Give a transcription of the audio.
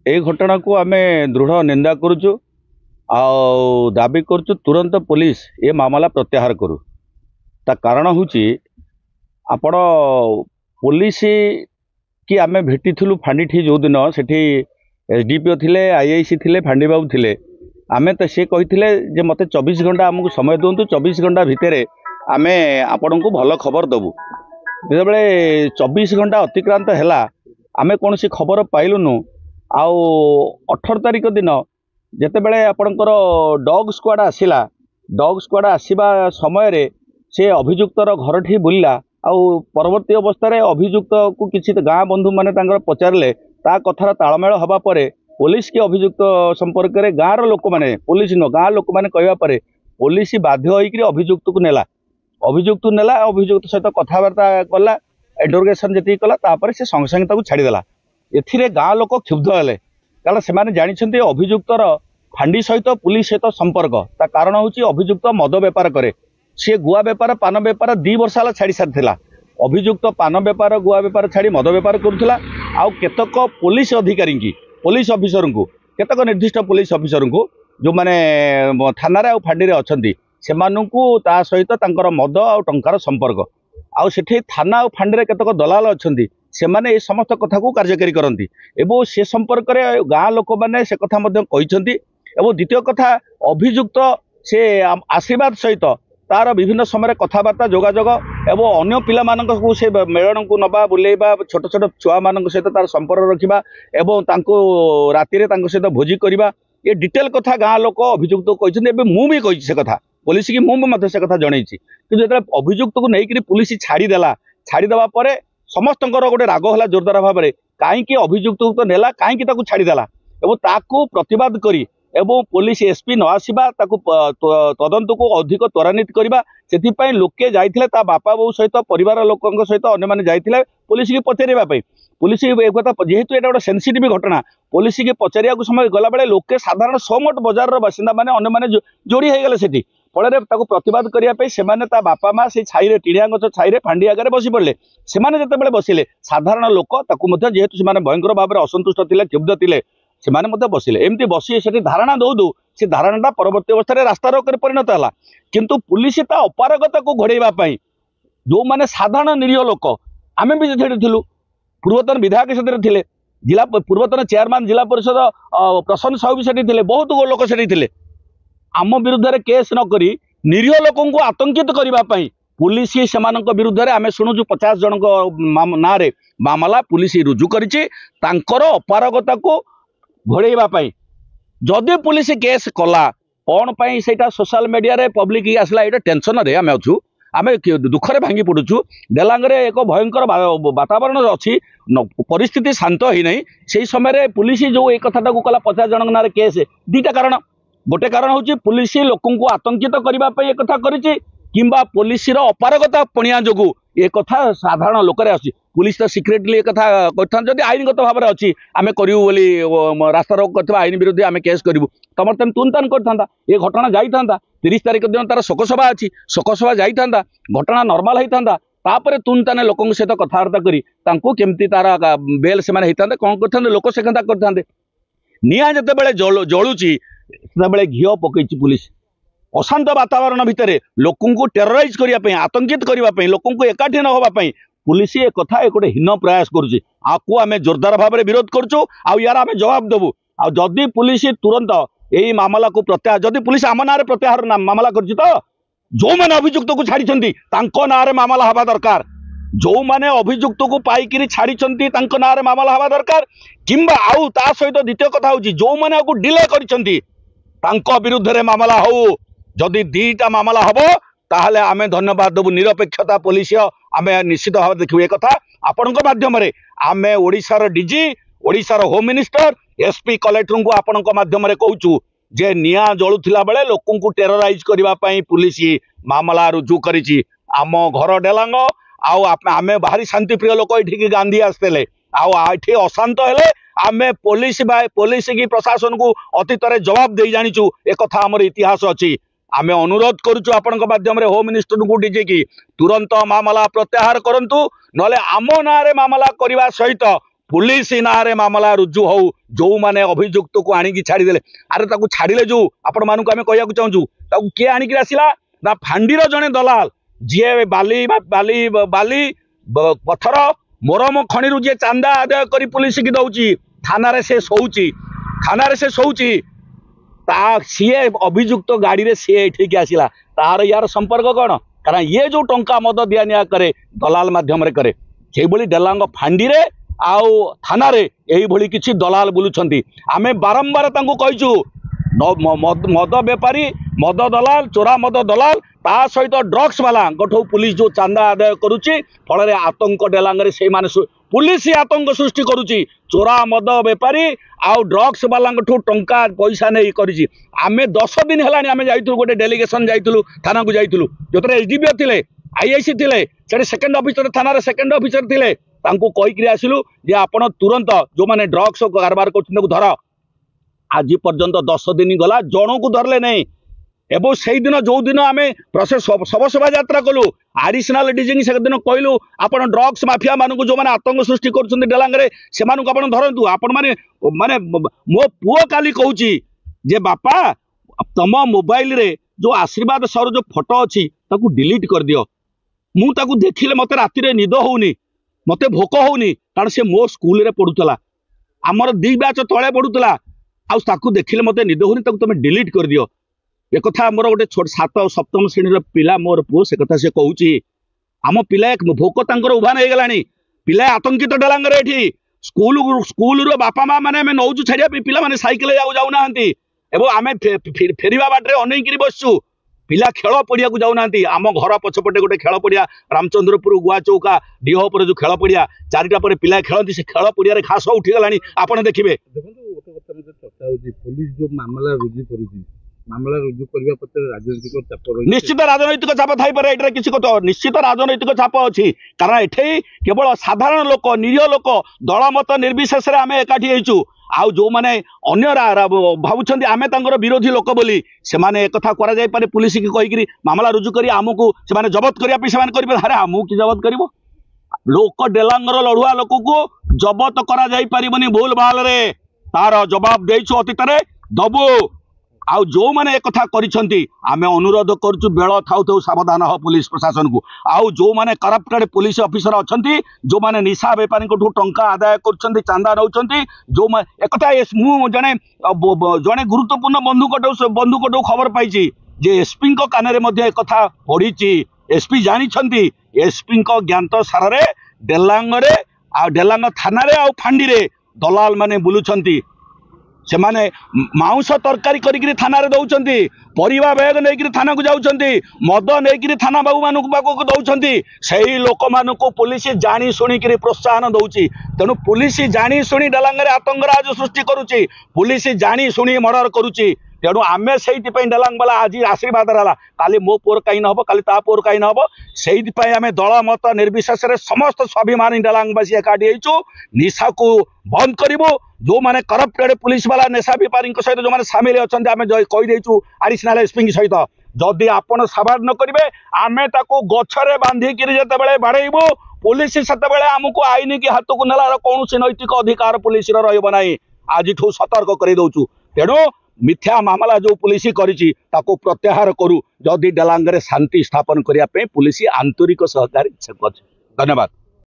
ए घटना को आम दृढ़ निंदा करुचु दाबी करुचु तुरंत पुलिस ये मामला प्रत्याहार करू। ता कारण हूँ आपण पुलिस कि आम भेटी फांडी जो दिन से एसडीपीओ थिले आईआईसी थिले फांडी बाबू थिले आमे तो सी कही मत 24 घंटा आमको समय दिंतु 24 घंटा भितर आम आपण को भल खबर दबू। जो 24 घंटा अतिक्रांत है आम कौन सी खबर पाइलुनु। आउ 18 तारिख दिन जितेबले आपणकर डॉग स्क्वाड आसिला डॉग स्क्वाड आसवा समय से अभियुक्तर घर ठी बुलला आउ परवर्ती अवस्था अभियुक्त को किसी गाँ बंधु माने पचारे ता कथार तालमेल हवा परे पुलिस के अभियुक्त संपर्क में गाँव लोक मैंने पुलिस न गाँव लोक मैंने कहवापर पुलिस बाध्य होकर अभियुक्त को नेला अभियुक्त सहित कथबार्ता कला इंटरोगेशन जी कला से संगे संगे छाड़देला। ए गाँ लोक क्षुब्ध हेले कारण से जानी अभियुक्तर फांडी सहित पुलिस सहित संपर्क ता कारण हूँ अभियुक्त मद बेपार करे सी गुआ बेपार पान बेपार 2 वर्ष है छाड़ी सारी अभियुक्त पान बेपार गुआ बेपार छाड़ी मद बेपार करुला। आउ केतक पुलिस अधिकारी की पुलिस ऑफिसर को केतक निर्दिष्ट पुलिस ऑफिसर को जो माने थाना रे फांडी अच्छा से सहित मद आ टंकार संपर्क आउ सेठी थाना और फांडी केतक दलाल अच्छा से माने ये समस्त कथा को कार्यकारी करती एवं से संपर्क में गाँ लोक मैंने से कथा कहते। द्वितीय कथा अभियुक्त से आशीर्वाद सहित तार विभिन्न समय कथबार्ता जोगाजोग एवं अन्य पिला मानक से मेलन को नवा बुलेबा छोट छोट छुआ मान सहित तार संपर्क रखा एवं राति सहित भोजी करवा ये डिटेल कथा गाँ लोक अभियुक्त कहते। मुझे कही से कथा पुलिस की मुझे से कथा जनई कि अभियुक्त को लेकिन पुलिस छाड़देला छाड़देवा पर समस्त गोटे राग है जोरदार भाव में कहीं अभियुक्त तो नेला कहीं छाड़देला प्रतिवाद करी एवं पुलिस एसपी न आसवा तदंत को अधिक त्वरान्वित करवा से लोके जाइए बापा बो सहित परिवार लोक सहित अन्य मैंने जाइए पुलिस की पचारे पुलिस जेहेतु ये गोटे सेंसिटिव घटना पुलिस की पचारिया समय गला बेले लोके साधारण सोमठ बजार बासिंदा मैंने अन्य मैंने जोड़ी होगले से फल प्रतिवाद करने से बापा माँ से छाई टीणिया गच छाई फांडी आगे बसी पड़े से जिते बसिले साधारण लोक जेहेतु से भयंकर भाव में असंतुष्ट थे क्षुब्ध थे से बसिले एमती बसी से धारणा दौ दौ से धारणाटा परवर्ती अवस्था रास्ता रोक परिणत है किंतु पुलिस ता अपारगता को घोड़ाई जो मैंने साधारण निरीह लोक आम भी थिलु पूर्वतन विधायक से थे जिला पूर्वतन चेयरमैन जिला परिषद प्रसन्न साहू भी से बहुत लोक से आम विरुद्ध में केस नक निरीह लोक आतंकित करने पुलिस से विरुद्ध में आम शुणुचु 50 जन ना मामला पुलिस रुजु कर अपारगता को घोड़ाई जदि पुलिस केस कला कौन पाई सेटा सोशल मीडिया रे पब्लिक आसला ये टेंशन रे आम अच्छु आम दुखरे भांगी पड़ुचु देलांगे एक भयंकर वातावरण अच्छी परिस्थिति शांत ही नहीं से समय पुलिस जो ये कथाटा को कला 50 जन ना केस 2टा कारण गोटे कारण हूँ पुलिस लोक को आतंकित करने एक कथा करिंबा पुलिस अपारगता पणिया जो ये कथा साधारण लोक पुलिस तो सिक्रेटली एक कथा कर आईनगत भाव में अच्छी आम करूँ रास्ता रोक कर आईन विरुद्ध आम केस करूँ तुम तुन करता ये घटना जाता 30 तारिख दिन तार शोकसभा अच्छी शोकसभा जाता घटना नॉर्मल होता तापर तुन ताने लोक सहित कथबार्ता करमती तार बेल से कौन करते लोक से करते निआ जिते जलुची से घी पकई पुलिस अशांत वातावरण भितर लोक टेरराइज करने आतंकित करने लोक एकाठी न होगापी पुलिस एक कथा एक गोटे हीन प्रयास करुच्ची आपको आम जोरदार भाव में विरोध करुचु यार आम जवाब देवु आदि पुलिस तुरंत यही मामला को प्रत्याहार जदि पुलिस आम ना प्रत्याहार मामला कर जो मैंने अभियुक्त को छाड़ी ना मामला हवा दरकार जो मैंने अभियुक्त को पाई छाड़ी ना मामला हवा दरकार किंबा आउ ता सहित द्वितीय कथा हूँ जो मैंने डिले कर विरुद्ध में मामला हो जदि 2टा मामला हम ताहले आमे धन्यवाद देबु निरपेक्षता पुलिस आमे निश्चित भाव देखिए एक कथा आपण माध्यम आमे ओडिशार डीजी ओडिशार होम मिनिस्टर एसपी कलेक्टर को आपण माध्यम कहूँ जे निया जलुला बेले लोक को टेरराइज करने पुलिस मामला रुजु करिछि आम घर डेलांग आमे भारी शांतिप्रिय लोक ये गांधी आसते आठी अशांत हेले आमे पुलिस की प्रशासन को अतीत जवाब दे जानीचु एक कथा आमर इतिहास अच्छी आमे अनुरोध करुचु आपण माध्यम होम मिनिस्टर को डीजे की तुरंत मामला प्रत्याहार करंतु नले आम ना मामला करने सहित पुलिस नारे मामला रुजु हो जो माने अभियुक्त को आनिकी छाड़ीदे अरे ताकू छाड़िले जो आपण मानक आम कहूँ चाहूँ ताकू किए आनिकी आसला ना फांडीर जड़े दलाल जी बाली बाली बाली पथर मोरम खणी जी चांदा आदाय कर पुलिस की दौची थाना से शोची थाना से शोची सी अभियुक्त गाड़ी रे सी एठिक आसला तार यार संपर्क कौन कारण ये जो टंका मद दिया निया करे दलाल माध्यम रे करे से डेलांग फांडी रे आउ थाना रे यही भली किछि दलाल बुलुछंती आमे बारंबार तांको कहिचु मद बेपारी मद दलाल चोरा मद दलाल ता सहित ड्रग्स वाला गठो पुलिस जो चांदा आदाय करुची फल आतंक डेलांगे से पुलिस आतंक सृष्टि करुची चोरा मद बेपारी आउ ड्रग्स वाला टंका पैसा नहीं करी आमे 10 दिन है आमे जाइथुलु गोटे डेलीगेशन जाइथुलु थाना को जाइथुलु जोतरे एसडीपीओ थिले आईआईसी थिले सेठी सेकंड ऑफिसर थाना सेकंड ऑफिसर थिले तांको कहिकरी आसिलु जे आपण तुरंत जो माने ड्रग्स कारबार करछन धर आज पर्यंत 10 दिन गला जणो को धरले नहीं एवं से दिन जो दिन आम प्रोसेस शव शोभा यात्रा कलु आडिशनाल डीजिंग से दिन कहलु आप ड्रग्स माफिया मानक जो मैंने आतंक सृष्टि कर डेलांगे से धरतु आपण माने माने मो पुओ काली कहूची जे बापा तम मोबाइल रे जो आशीर्वाद सर जो फोटो अच्छी ताकू डिलीट कर दियो मु ताकू देखिले मते राति रे निद होउनी मते भोक होउनी कारण से मो स्कूल रे पढुतला हमर 2 बैच तळे पढुतला आ ताकू देखिले मते निद होउनी ताकू तमे डिलीट कर दियो एक कथा मोर गोटे छोट 7 और 7म श्रेणी पिला मोर पुओ से कथा से कहूची आम पिला एक भोक तांकर उभान हो गलानी पिला आतंकित डेलांगे एठी स्कूल स्कूल रो बापा माँ माने आमे नौचु छाड़िया पिला माने साइकेल जाऊ नाहंती एवं आमे फेरिबा बाटरे अनेकरी बसचु पिला खेल पड़िया को जाऊना आम घर पछपटे गोटे खेल पड़िया रामचंद्रपुर गुआ चौका डीह पर जो खेल पड़िया 4टा पर पिला खेलती से खेल पड़िया घास उठीगला आपड़ देखिए पुलिस जो मामला रुजु कर मामला रुजु करने पत्र राजनीतिक चाप निश्चित राजनैतिक चाप थाई पारे एटा किसी निश्चित राजनैतिक चाप अच्छी कारण एठे केवल साधारण लोक निरीह लोक दल मत निर्विशेष आम एकाठी होइचु आउ जो माने अन्य भावुछंती आमे तांकर विरोधी लोक बोली से माने एक कथा करा जाय पारे पुलिस की कहिकरी मामला रुजु करी आमको से माने जबत करिया पे से माने करिबे अरे आमु की जबत करिवो लोक डेलांगर लढुआ लोक को जबत करा जाय परिबनी भूल भाल रे तार जवाब देइछु अतीत रे दबो आउ जो माने एक कथा करिसंती आमे अनुरोध करछु बेଳ थाउ थाउ सावधान हो पुलिस प्रशासन को आउ जो माने करप्टेड पुलिस ऑफिसर अछंती जो माने निशा बेपारी को टंका आदाय करछंती चांदा नउछंती जो एक कथा मु जने जने गुरुत्वपूर्ण बंधु को खबर पाइछि जे एसपी को कान रे मध्ये एक कथा पढिछि एसपी जानि छंती एसपी को ज्ञात सार रे डेलांगरे आ डेलांग थाना रे आ फांडी रे दलाल माने बुलुछंती से माने मांस तरकारी करी थाना रे दौचंती परिवा बैग नहीं थाना को जाउचंती मद नहीं थाना बाबू मानक पाखक दौचंती सही लोक मानक पुलिस जानी शुणी प्रोत्साहन दौची तेणु पुलिस जानी शुणी डेलांगे आतंकराज सृष्टि करुची पुलिस जानी शुणी मर्डर करुची तेणु आमे से डेलांग वाला आज आशीर्वाद रहा काली मो पुअर कहीं न काली ता पुअर कहीं न से आम दल मत निर्विशेष समस्त स्वाभिमानी डेलांगवासी एकाठी होइचु निशा को बंद करूँ जो माने करप्टेड पुलिस वाला नेशा बेपारी सहित जो माने सामिल अच्छा आम कहीदेचु आडिशनाल एसपी सहित जदि आपण साबाद न करेंगे आम ताको गछरे बांधिक जिते बाड़ेबू पुलिस से आमको आईन की हाथ को नेलार कौन नैतिक अधिकार पुलिस रहा आज सतर्क कर दौचु तेणु मिथ्या मामला जो पुलिस करिछि ताको प्रत्याहार करू जदि डेलांगे शांति स्थापन करने पुलिस आंतरिक सहकारी इच्छा कर। धन्यवाद।